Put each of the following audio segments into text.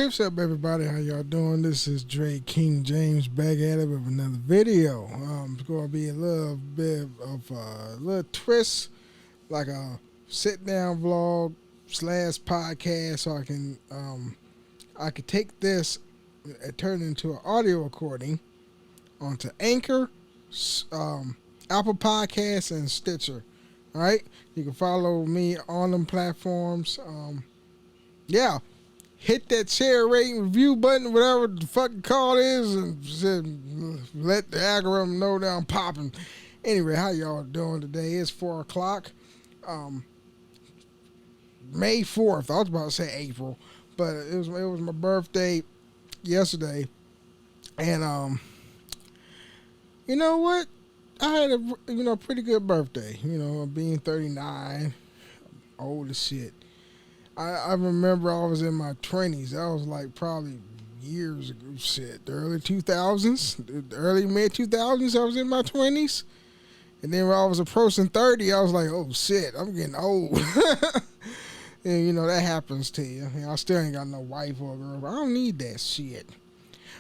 What's up, everybody? How y'all doing? This is Dray Jaymes back at it with another video. It's going to be a little bit of a little twist, like a sit-down vlog slash podcast, so I can take this and turn it into an audio recording onto Anchor, Apple Podcasts, and Stitcher. All right, you can follow me on them platforms. Yeah. Hit that share, rate, and review button, whatever the fucking call is, and let the algorithm know that I'm popping. Anyway, how y'all doing today? It's 4 o'clock. May 4th. I was about to say April, but it was my birthday yesterday. And you know what? I had a pretty good birthday. Being 39, old as shit. I remember I was in my 20s. That was like probably years ago. Shit, the early 2000s, the early mid 2000s. I was in my 20s, and then when I was approaching 30, I was like, oh shit, I'm getting old. And that happens to you. I still ain't got no wife or girl. But I don't need that shit,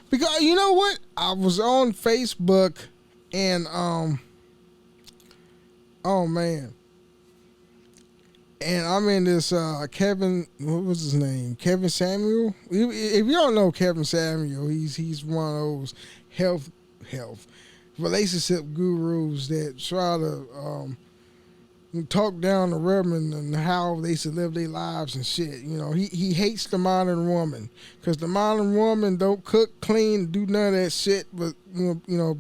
because you know what? I was on Facebook, and oh man. And I'm in this Kevin, what was his name? Kevin Samuel. If you don't know Kevin Samuel, he's one of those health relationship gurus that try to talk down the women and how they should live their lives and shit. He hates the modern woman, because the modern woman don't cook, clean, do none of that shit, but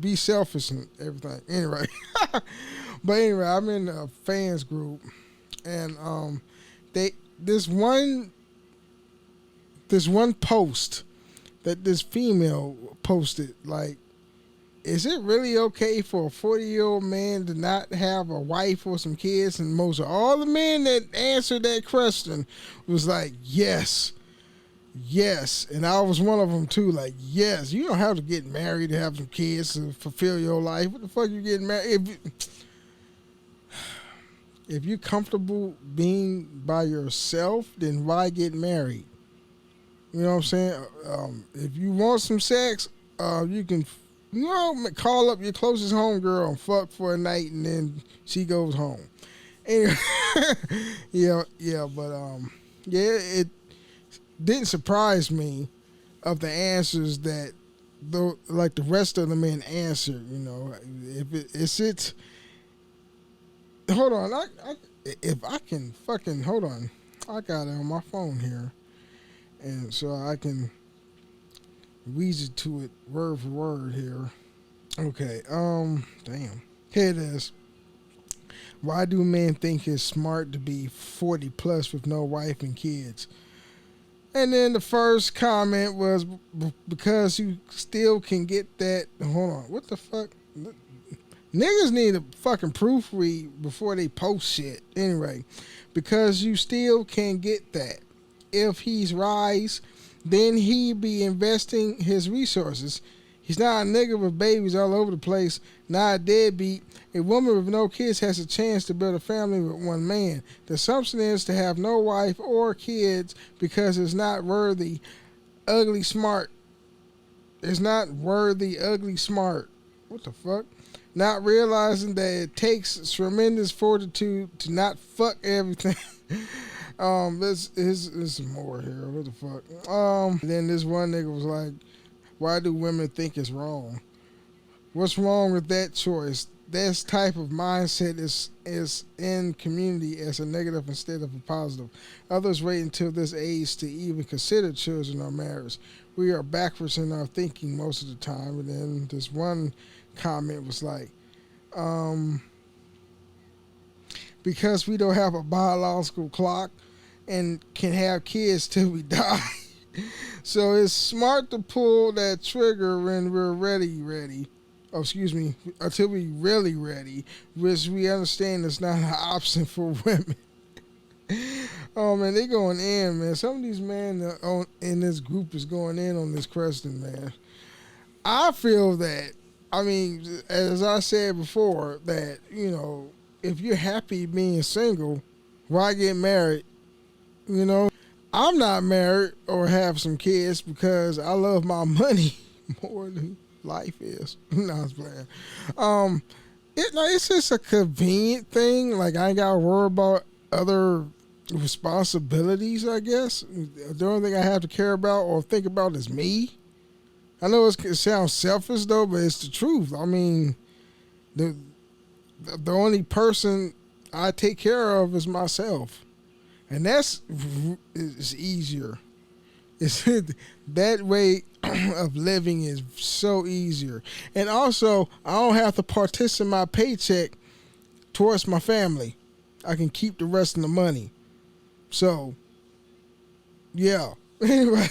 be selfish and everything. Anyway, but anyway, I'm in a fans group. And this one post that this female posted, like, is it really okay for a 40-year-old man to not have a wife or some kids? And most of all the men that answered that question was like, yes. And I was one of them too. Like, yes, you don't have to get married to have some kids to fulfill your life. What the fuck you getting married? If you're comfortable being by yourself, then why get married? You know what I'm saying? If you want some sex, you can, call up your closest homegirl and fuck for a night, and then she goes home. Anyway, it didn't surprise me of the answers that, like the rest of the men answered. If hold on, if I can fucking hold on, I got it on my phone here, and so I can weasel to it word for word here. Okay, damn, here it is. Why do men think it's smart to be 40 plus with no wife and kids? And then the first comment was because you still can get that. Hold on, what the fuck? Niggas need to fucking proofread before they post shit. Anyway, because you still can get that. If he's rise, then he be investing his resources. He's not a nigga with babies all over the place, not a deadbeat. A woman with no kids has a chance to build a family with one man. The assumption is to have no wife or kids because it's not worthy, ugly, smart. It's not worthy, ugly, smart. What the fuck? Not realizing that it takes tremendous fortitude to not fuck everything. This more here. What the fuck? Then this one nigga was like, why do women think it's wrong? What's wrong with that choice? This type of mindset is in community as a negative instead of a positive. Others wait until this age to even consider children or marriage. We are backwards in our thinking most of the time. And then this one comment was like, because we don't have a biological clock and can have kids till we die. So it's smart to pull that trigger when we're ready. Oh, excuse me, until we really ready, which we understand is not an option for women. Oh man, they going in, man. Some of these men in this group is going in on this question, man. I feel that, as I said before, that, if you're happy being single, why get married? I'm not married or have some kids because I love my money more than life is. No, I was playing. It's just a convenient thing. Like I ain't gotta worry about other responsibilities. I guess the only thing I have to care about or think about is me. I know it sounds selfish though, but it's the truth. I mean, the only person I take care of is myself, and that's is easier. It's that way of living is so easier, and also I don't have to partition my paycheck towards my family. I can keep the rest of the money. So, yeah. Anyway,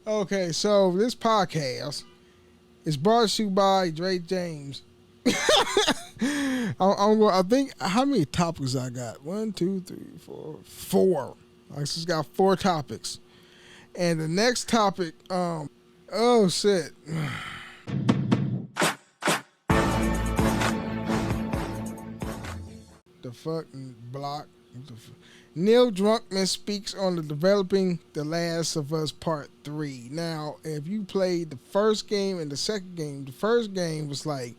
okay. So this podcast is brought to you by Dray Jaymes. I think how many topics I got? 1, 2, 3, 4, 4. I just got 4 topics, and the next topic, oh shit. The fucking block. Neil Druckmann speaks on the developing The Last of Us Part 3. Now, if you played the first game and the second game, the first game was like,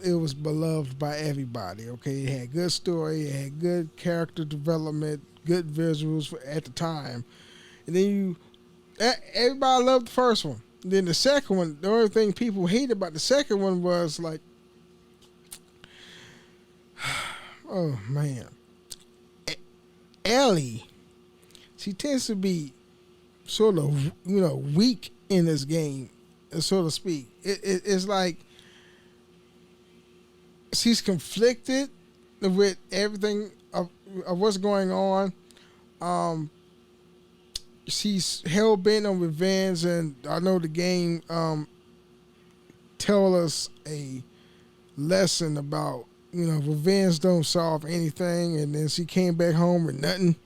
it was beloved by everybody, okay? It had good story, it had good character development, good visuals at the time. And then everybody loved the first one. And then the second one, the only thing people hated about the second one was like, oh man, Ellie, she tends to be sort of, weak in this game, so to speak. It's like she's conflicted with everything of what's going on. She's hell bent on revenge, and I know the game tell us a lesson about revenge don't solve anything. And then she came back home with nothing,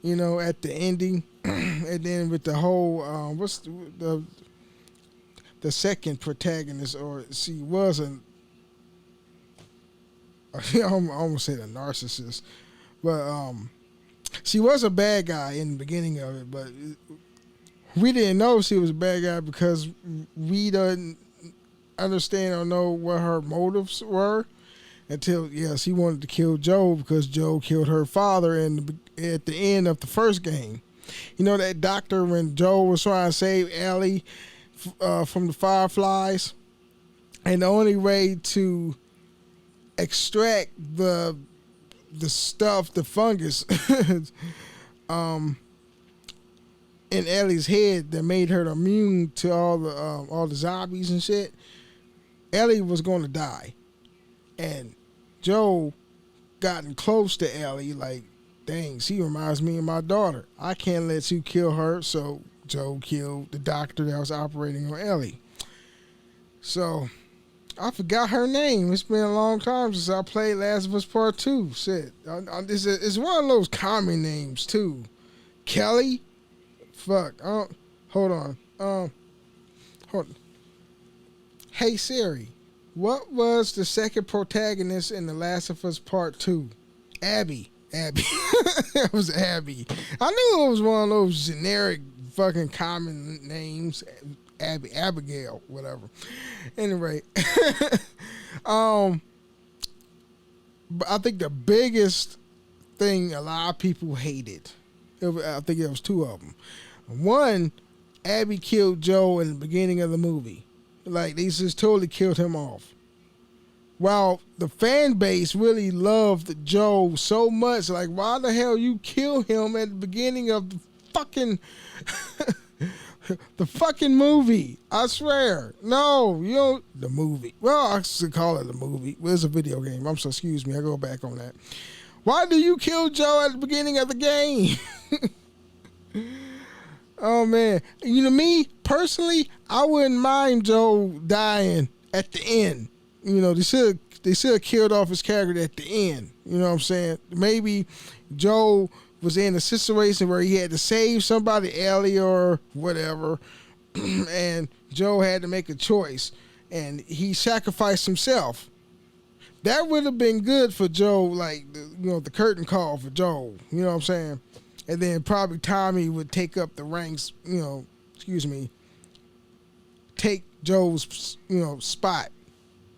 at the ending. And then with the whole what's the second protagonist, or she wasn't. I almost said a narcissist, but she was a bad guy in the beginning of it, but we didn't know she was a bad guy because we didn't understand or know what her motives were until, she wanted to kill Joe because Joe killed her father at the end of the first game. That doctor, when Joe was trying to save Ellie from the fireflies, and the only way to extract the stuff, the fungus in Ellie's head that made her immune to all the zombies and shit, Ellie was going to die. And Joe gotten close to Ellie, like, dang, she reminds me of my daughter. I can't let you kill her. So Joe killed the doctor that was operating on Ellie. So I forgot her name. It's been a long time since I played Last of Us Part 2. Shit. It's one of those common names, too. Kelly? Fuck. Hold on. Hold on. Hey, Siri. What was the second protagonist in The Last of Us Part 2? Abby. It was Abby. I knew it was one of those generic fucking common names. Abigail, whatever. Anyway, but I think the biggest thing a lot of people hated, I think there was 2 of them. One, Abby killed Joe in the beginning of the movie. Like, they just totally killed him off. While the fan base really loved Joe so much, like, why the hell you kill him at the beginning of the fucking the fucking movie? I swear. No, you don't. The movie. Well, I should call it a movie. Well, it's a video game. Excuse me. I go back on that. Why do you kill Joe at the beginning of the game? Oh, man. Me, personally, I wouldn't mind Joe dying at the end. They should have killed off his character at the end. You know what I'm saying? Maybe Joe was in a situation where he had to save somebody, Ellie or whatever, and Joe had to make a choice, and he sacrificed himself That would have been good for Joe, like, the curtain call for Joe. You know what I'm saying? And then probably Tommy would take up the ranks, take Joe's, spot.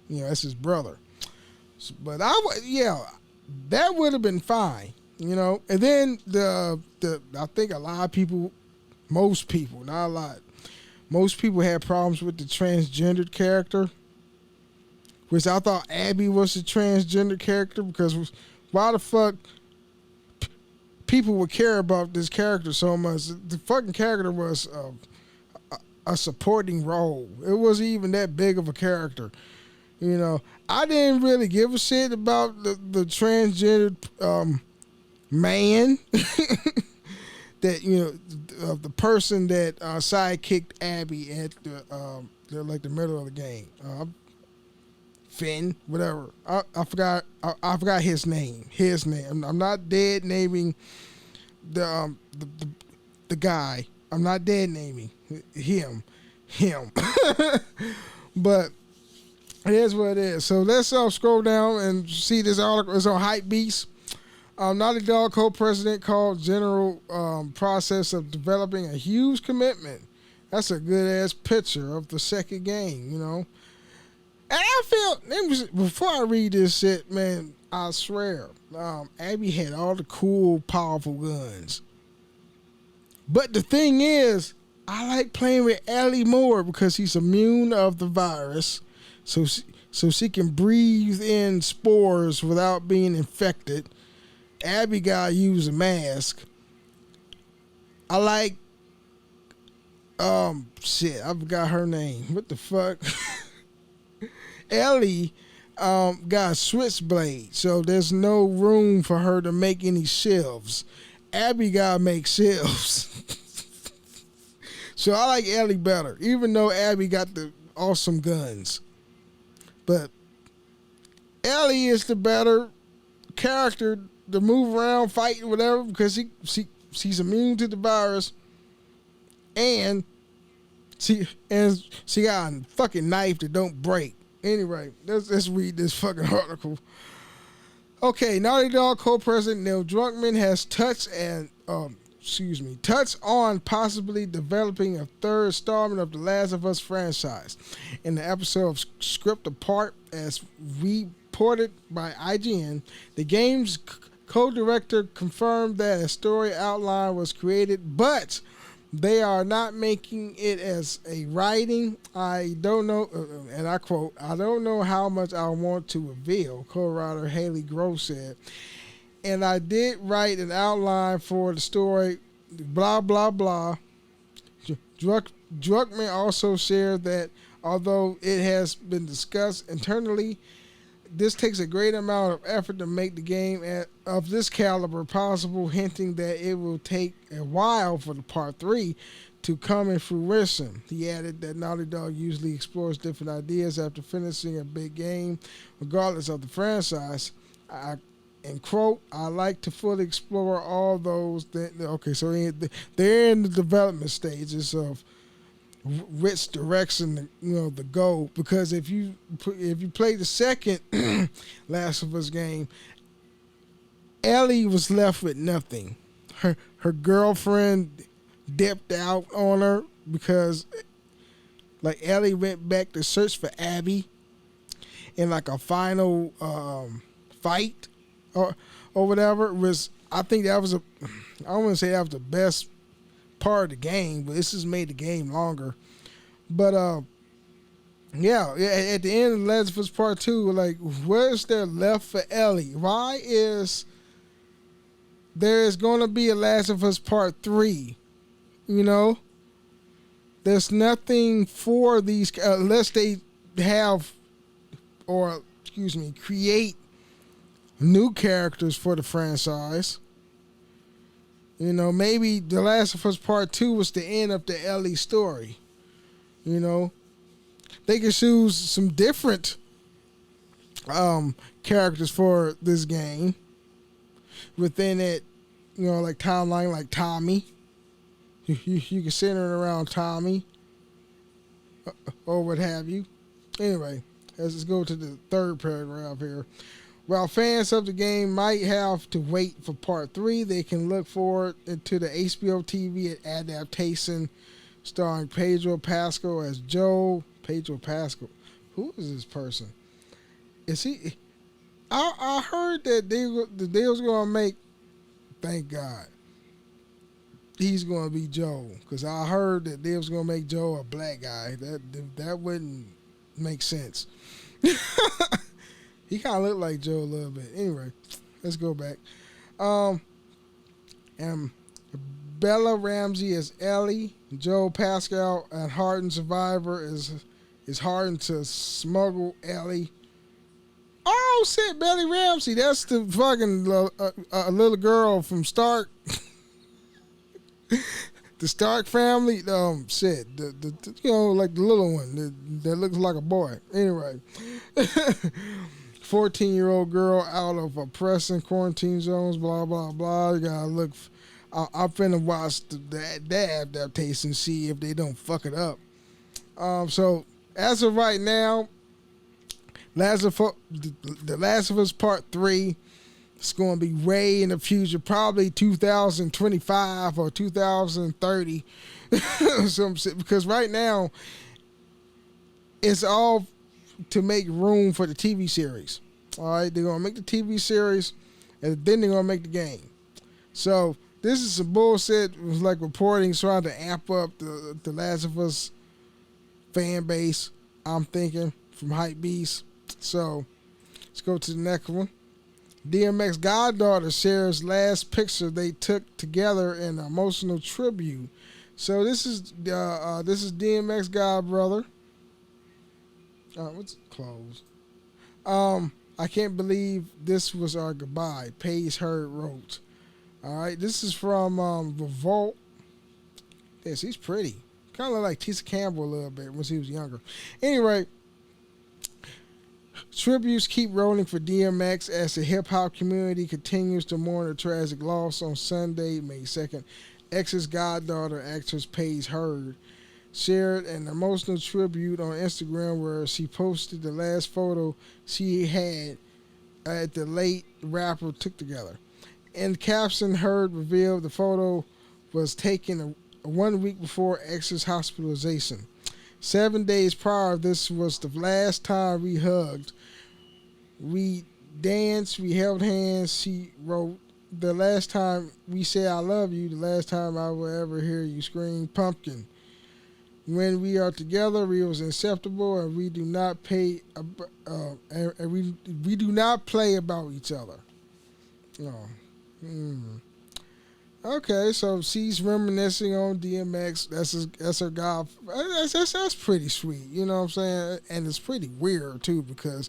That's his brother. But that would have been fine. And then I think a lot of people, most people, not a lot, most people had problems with the transgendered character, which I thought Abby was the transgender character, because why the fuck people would care about this character so much? The fucking character was a supporting role. It wasn't even that big of a character. I didn't really give a shit about the transgendered man that the person that sidekicked Abby at the middle of the game. Finn, whatever. I forgot his name. His name. I'm not dead naming the guy. I'm not dead naming him. But it is what it is. So let's scroll down and see this article. It's on Hypebeast. Naughty Dog co-president called general process of developing a huge commitment. That's a good ass picture of the second game, And I feel, before I read this shit, man, I swear, Abby had all the cool, powerful guns. But the thing is, I like playing with Ellie more because he's immune of the virus, so she can breathe in spores without being infected. Abby gotta use a mask. I like, shit, I forgot her name. What the fuck? Ellie got a switchblade, so there's no room for her to make any shelves. Abby gotta make shelves. So I like Ellie better, even though Abby got the awesome guns. But Ellie is the better character to move around, fight, whatever, because she's immune to the virus, and she got a fucking knife that don't break. Anyway, let's read this fucking article. Okay, Naughty Dog co-president Neil Druckmann has touched on possibly developing a third installment of the Last of Us franchise. In the episode of Script Apart, as reported by IGN, the game's co-director confirmed that a story outline was created, but they are not making it as a writing. I don't know, and I quote, "I don't know how much I want to reveal," co-writer Haley Grove said. And I did write an outline for the story, blah, blah, blah. Druckmann also shared that although it has been discussed internally, this takes a great amount of effort to make the game of this caliber possible, hinting that it will take a while for the part 3 to come in fruition. He added that Naughty Dog usually explores different ideas after finishing a big game, regardless of the franchise. And quote, "I like to fully explore all those." Okay, so they're in the development stages of which direction the go, because if you play the second Last of Us game, Ellie was left with nothing. Her girlfriend dipped out on her because like Ellie went back to search for Abby in like a final fight or whatever. I think that was I don't want to say that was the best part of the game, but this has made the game longer. But yeah, at the end of Last of Us Part 2, like, where's there left for Ellie? Why is there's gonna be a Last of Us Part 3? There's nothing for these unless they create new characters for the franchise. Maybe The Last of Us Part 2 was the end of the Ellie story. They could choose some different characters for this game within it, like timeline, like Tommy. You can center it around Tommy or what have you. Anyway, Let's go to the third paragraph here. While fans of the game might have to wait for part 3, they can look forward to the HBO TV adaptation starring Pedro Pascal as Joe. Pedro Pascal. Who is this person? Is he? I heard that they was going to make, thank God, he's going to be Joe. Because I heard that they was going to make Joe a black guy. That wouldn't make sense. He kind of looked like Joe a little bit. Anyway, let's go back. And Bella Ramsey is Ellie. Joe Pascal, a hardened survivor, is hardened to smuggle Ellie. Oh shit, Belly Ramsey. That's the fucking little girl from Stark. The Stark family. Shit. The like the little one that looks like a boy. Anyway. 14-year-old girl out of oppressing quarantine zones, blah, blah, blah. You gotta look. I'm finna watch the adaptation, see if they don't fuck it up. So, as of right now, The Last of Us Part 3 is going to be way in the future, probably 2025 or 2030. Because right now, it's all to make room for the TV series. All right, they're going to make the TV series, and then they're going to make the game. So this is some bullshit. It was like reporting trying to amp up the Last of Us fan base, I'm thinking, from Hypebeast. So let's go to the next one. DMX goddaughter shares last picture they took together in an emotional tribute. So this is DMX godbrother. What's closed? I can't believe this was our goodbye. Paige Hurd wrote. All right, this is from Revolt. Yes, he's pretty. Kind of like Tisa Campbell a little bit when he was younger. Anyway, tributes keep rolling for DMX as the hip-hop community continues to mourn a tragic loss. On Sunday, May 2nd, X's goddaughter, actress Paige Hurd, shared an emotional tribute on Instagram where she posted the last photo she had at the late rapper took together. In the caption, Hurd revealed the photo was taken 1 week before X's hospitalization. 7 days prior, this was the last time we hugged. We danced, we held hands, she wrote. The last time we said I love you, the last time I will ever hear you scream pumpkin. When we are together, we was inseparable, and we do not pay. We do not play about each other. Oh. Okay, so she's reminiscing on DMX. That's her god. That's pretty sweet. You know what I'm saying? And it's pretty weird too because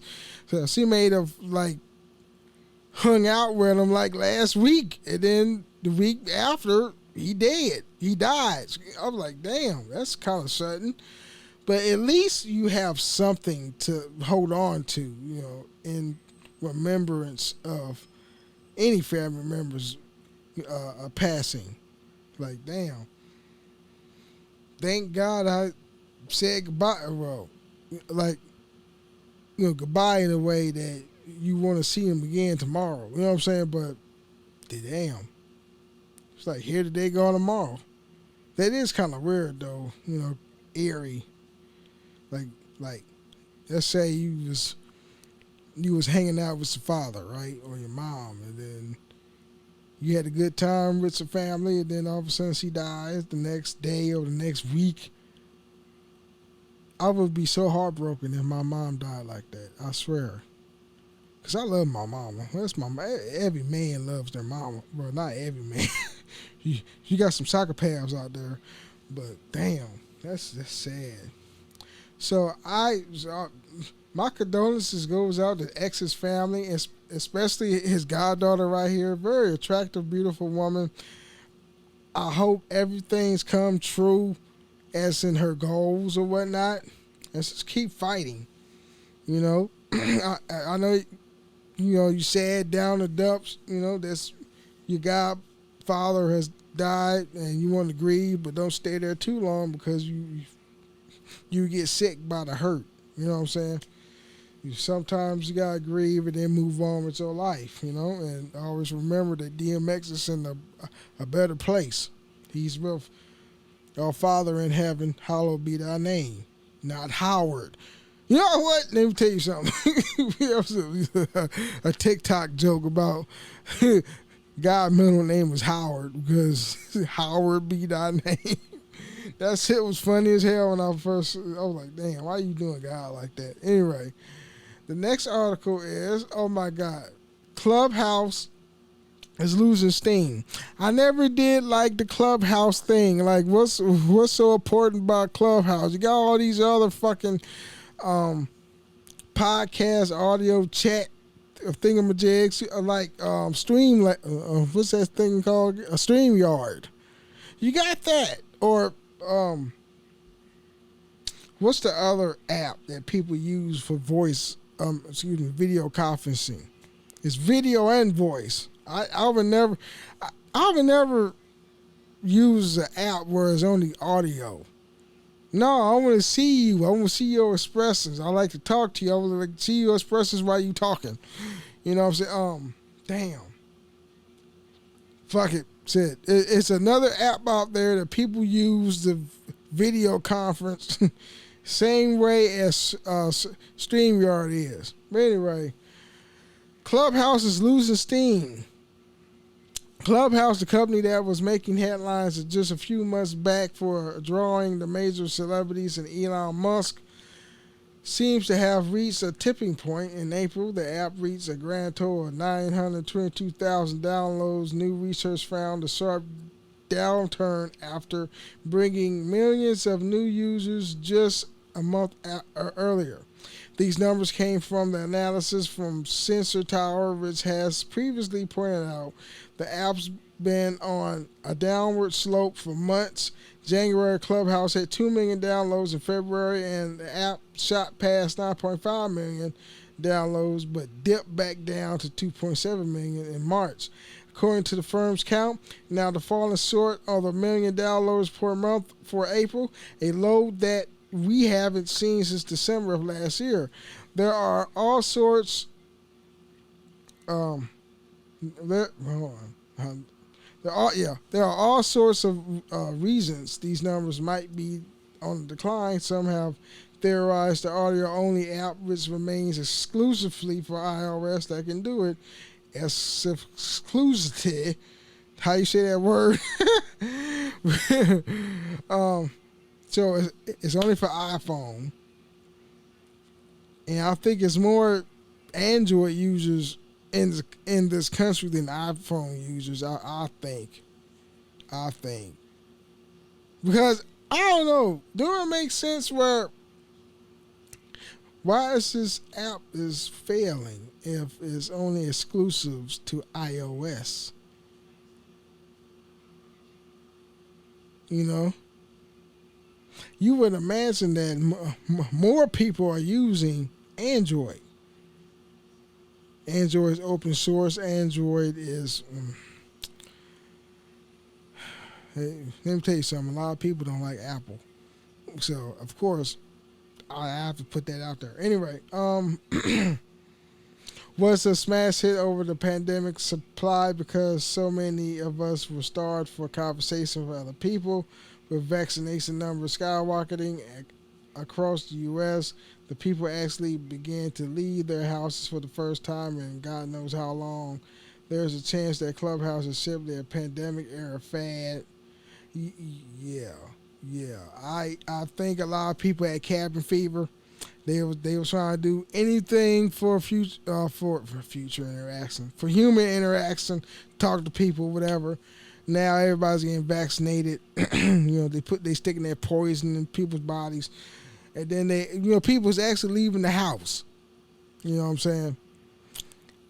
she made have like hung out with him like last week, and then the week after he dead. He died. I was like, damn, that's kind of sudden. But at least you have something to hold on to, you know, in remembrance of any family members passing. Like, damn. Thank God I said goodbye. Well, like, you know, goodbye in a way that you want to see him again tomorrow. You know what I'm saying? But damn. It's like here today, gone tomorrow. That is kind of weird though, you know, eerie. Like, let's say you was hanging out with your father, right, or your mom, and then you had a good time with your family, and then all of a sudden she dies the next day or the next week. I would be so heartbroken if my mom died like that. I swear. Because I love my mama. That's my every man loves their mama. Well, not every man. you got some psychopaths out there. But damn, that's sad. So my condolences goes out to X's family, especially his goddaughter right here. Very attractive, beautiful woman. I hope everything's come true as in her goals or whatnot. Let's just keep fighting. You know, I know, you know, you sad down the dumps, you know, that's your godfather has died and you want to grieve, but don't stay there too long because you get sick by the hurt. You know what I'm saying? Sometimes you gotta grieve and then move on with your life, and always remember that DMX is in a better place. He's with our Father in heaven, hallowed be thy name, not Howard. You know what? Let me tell you something. A TikTok joke about God's middle name was Howard because Howard be thy name. That shit was funny as hell when I was like, damn, why are you doing God like that? Anyway, the next article is, oh my God, Clubhouse is losing steam. I never did like the Clubhouse thing. Like, what's so important about Clubhouse? You got all these other fucking podcast, audio, chat thingamajigs, like stream, like what's that thing called? A StreamYard. You got that, or what's the other app that people use for voice? Video conferencing. It's video and voice. I would never use an app where it's only audio. No, I want to see you. I want to see your expressions. I like to talk to you. I want to like see your expressions while you talking. You know what I'm saying? Damn. Fuck it. Said it's another app out there that people use the video conference same way as StreamYard is. But anyway, Clubhouse is losing steam. Clubhouse, the company that was making headlines just a few months back for drawing the major celebrities and Elon Musk, seems to have reached a tipping point. In April, the app reached a grand total of 922,000 downloads. New research found a sharp downturn after bringing millions of new users just a month earlier. These numbers came from the analysis from Sensor Tower, which has previously pointed out the app's been on a downward slope for months. January, Clubhouse had 2 million downloads in February, and the app shot past 9.5 million downloads, but dipped back down to 2.7 million in March. According to the firm's count, now the falling short of a million downloads per month for April, a low that we haven't seen since December of last year. There are all sorts. There are all sorts of reasons these numbers might be on the decline. Some have theorized the audio-only app, which remains exclusively for iOS, that can do it. Exclusivity. How you say that word? So it's only for iPhone, and I think it's more Android users in this country than iPhone users. I think because I don't know. Do it make sense why is this app is failing if it's only exclusives to iOS? You know. You would imagine that more people are using Android. Android is open source. Android is... hey, let me tell you something. A lot of people don't like Apple. So, of course, I have to put that out there. Anyway, was a smash hit over the pandemic supply because so many of us were starved for conversation with other people. With vaccination numbers skyrocketing across the U.S., the people actually began to leave their houses for the first time in God knows how long. There's a chance that Clubhouse is simply a pandemic-era fad. Yeah. I think a lot of people had cabin fever. They were trying to do anything for future interaction, for human interaction, talk to people, whatever. Now everybody's getting vaccinated. They sticking their poison in people's bodies, and then people's actually leaving the house. You know what I'm saying?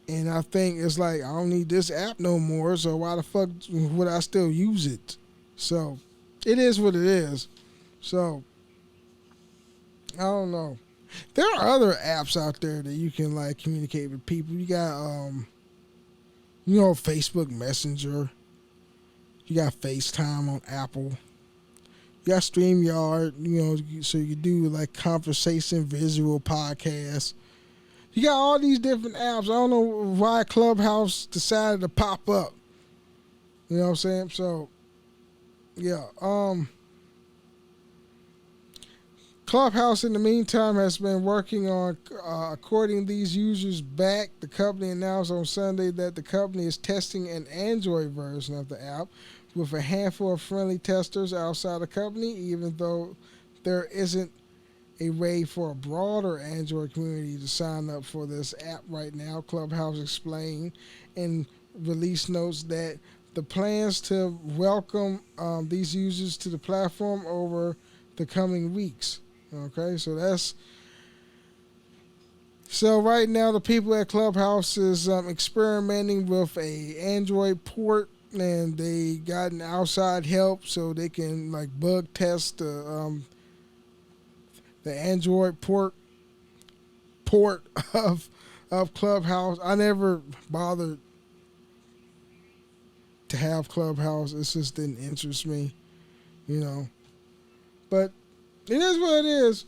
And I think it's like, I don't need this app no more, so why the fuck would I still use it? So it is what it is. So I don't know. There are other apps out there that you can like communicate with people. You got Facebook Messenger. You got FaceTime on Apple. You got StreamYard, so you can do like conversation, visual podcasts. You got all these different apps. I don't know why Clubhouse decided to pop up. You know what I'm saying? So, yeah. Clubhouse, in the meantime, has been working on courting these users back. The company announced on Sunday that the company is testing an Android version of the app with a handful of friendly testers outside the company, even though there isn't a way for a broader Android community to sign up for this app right now. Clubhouse explained in release notes that the plans to welcome these users to the platform over the coming weeks. Okay, so right now the people at Clubhouse is experimenting with a Android port, and they gotten outside help so they can like bug test the Android port of Clubhouse. I never bothered to have Clubhouse. It just didn't interest me, you know. But it is what it is.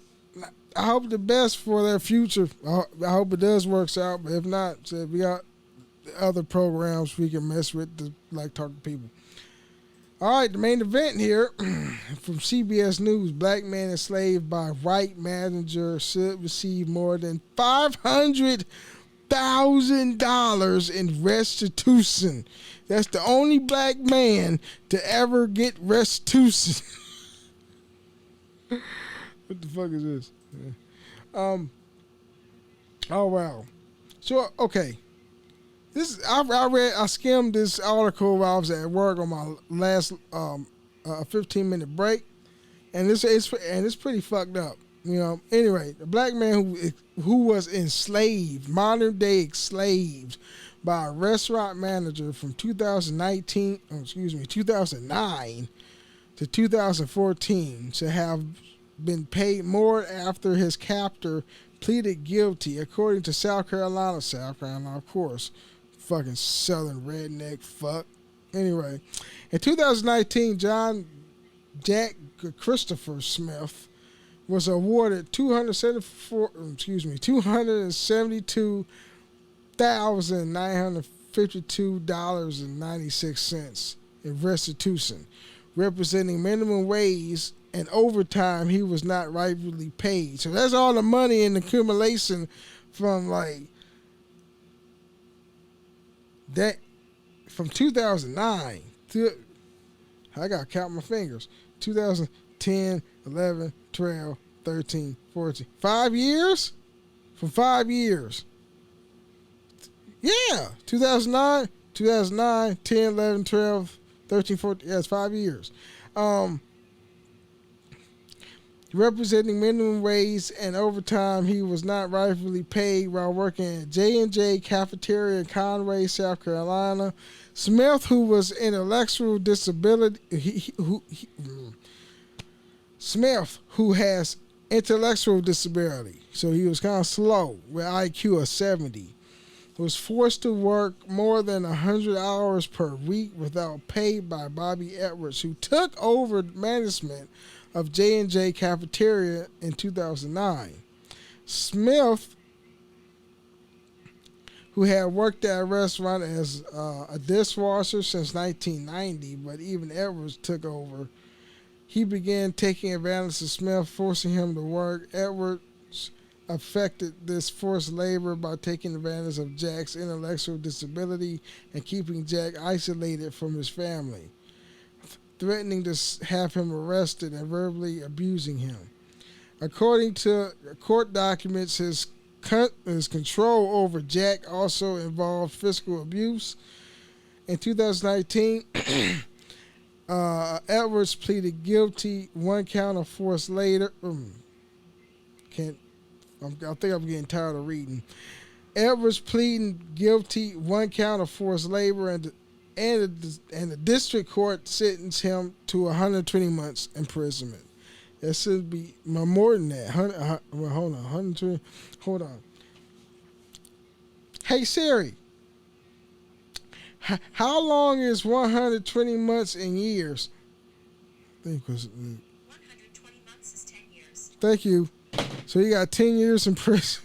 I hope the best for their future. I hope it does works out. But if not, so we got other programs we can mess with to like talk to people. All right, the main event here from CBS News: Black man enslaved by white manager should receive more than $500,000 in restitution. That's the only black man to ever get restitution. What the fuck is this? Oh wow. So okay. I skimmed this article while I was at work on my last 15-minute break, and it's pretty fucked up. You know. Anyway, the black man who was enslaved, modern day enslaved, by a restaurant manager from 2009 to 2014 to have been paid more after his captor pleaded guilty, according to South Carolina, of course. Fucking southern redneck fuck. Anyway, in 2019, Jack Christopher Smith was awarded $272,952.96 in restitution, representing minimum wage and overtime he was not rightfully paid. So that's all the money in accumulation from like that from 2009 to, I gotta count my fingers, 2010, 11, 12, 13, 14, 5 years? From 5 years. Yeah, 2009, 10, 11, 12, 13, 14, yeah, it's 5 years. Representing minimum wage and overtime he was not rightfully paid while working at J&J Cafeteria in Conway, South Carolina. Smith, who was intellectual disability, Smith, who has intellectual disability, so he was kind of slow with IQ of 70, was forced to work more than 100 hours per week without pay by Bobby Edwards, who took over management of J&J Cafeteria in 2009. Smith, who had worked at a restaurant as a dishwasher since 1990, but even Edwards took over. He began taking advantage of Smith, forcing him to work. Edwards affected this forced labor by taking advantage of Jack's intellectual disability and keeping Jack isolated from his family, threatening to have him arrested and verbally abusing him. According to court documents, his control over Jack also involved physical abuse. In 2019, Edwards pleaded guilty, one count of forced labor. I think I'm getting tired of reading. Edwards pleading guilty, one count of forced labor, and the district court sentenced him to 120 months imprisonment. It should be more than that. Hold on, 120. Hold on. Hey Siri, how long is 120 months in years? I think it was 120 months is 10 years. Thank you. So you got 10 years in prison.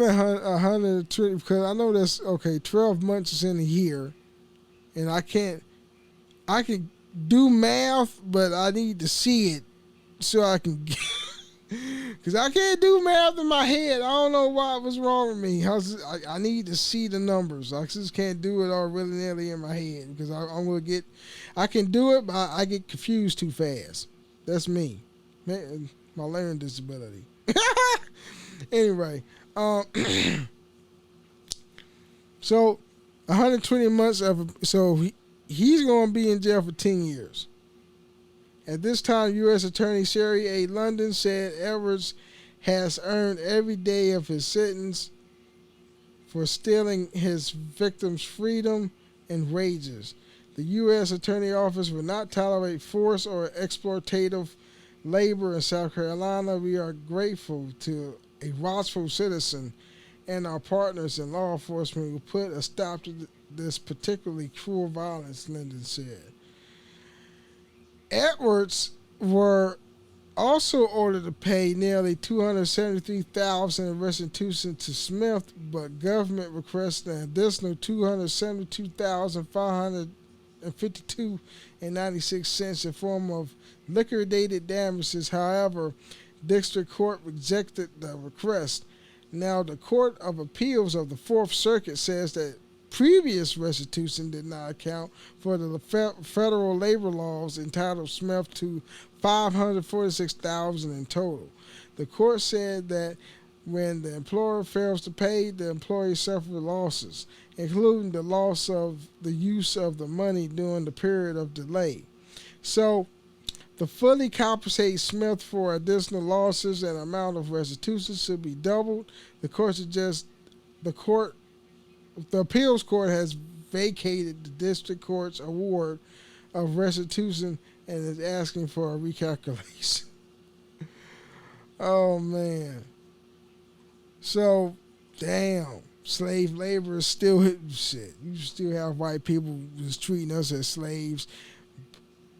at 120 because I know that's okay. 12 months is in a year, and I can do math, but I need to see it so I can. Because I can't do math in my head. I don't know what's wrong with me. I need to see the numbers. I just can't do it all willy-nilly in my head because I'm going to get... I can do it, but I get confused too fast. That's me. Man, my learning disability. Anyway. So, 120 months of... So, he's going to be in jail for 10 years. At this time, U.S. Attorney Sherry A. London said Edwards has earned every day of his sentence for stealing his victim's freedom and wages. The U.S. Attorney Office will not tolerate forced or exploitative labor in South Carolina. We are grateful to a watchful citizen and our partners in law enforcement who put a stop to this particularly cruel violence, London said. Edwards were also ordered to pay nearly $273,000 in restitution to Smith, but government requested an additional $272,552.96 in form of liquidated damages. However, district court rejected the request. Now, the Court of Appeals of the Fourth Circuit says that previous restitution did not account for the federal labor laws entitled Smith to $546,000 in total. The court said that when the employer fails to pay, the employee suffers losses, including the loss of the use of the money during the period of delay. So, to fully compensate Smith for additional losses and amount of restitution should be doubled. The appeals court has vacated the district court's award of restitution and is asking for a recalculation. Oh, man. So, damn. Slave labor is still hitting shit. You still have white people just treating us as slaves.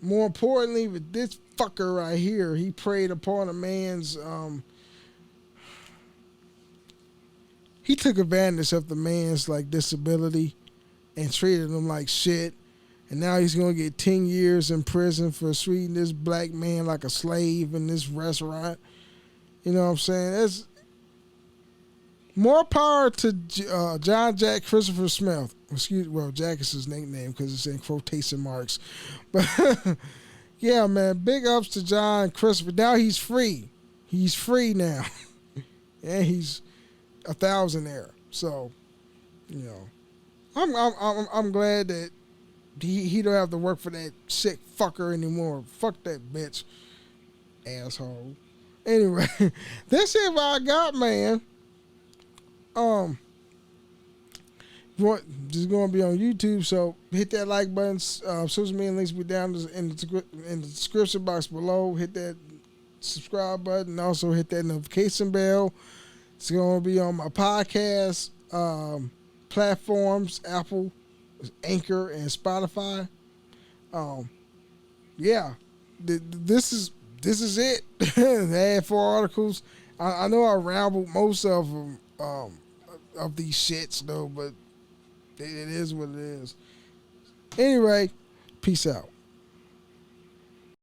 More importantly, with this fucker right here, he preyed upon a man's... He took advantage of the man's disability and treated him like shit. And now he's going to get 10 years in prison for treating this black man like a slave in this restaurant. You know what I'm saying? That's more power to John Jack Christopher Smith. Jack is his nickname because it's in quotation marks. But yeah, man, big ups to John Christopher. Now he's free. He's free now. And he's a thousandaire. So, I'm glad that he don't have to work for that sick fucker anymore. Fuck that bitch, asshole. Anyway, that's it. What I got, man. Just gonna be on YouTube, so hit that like button. Social media links will be down in the description box below. Hit that subscribe button. Also hit that notification bell. It's going to be on my podcast platforms, Apple, Anchor, and Spotify. Yeah, this is it. They had 4 articles. I know I rambled most of them, of these shits though, but it is what it is. Anyway, peace out.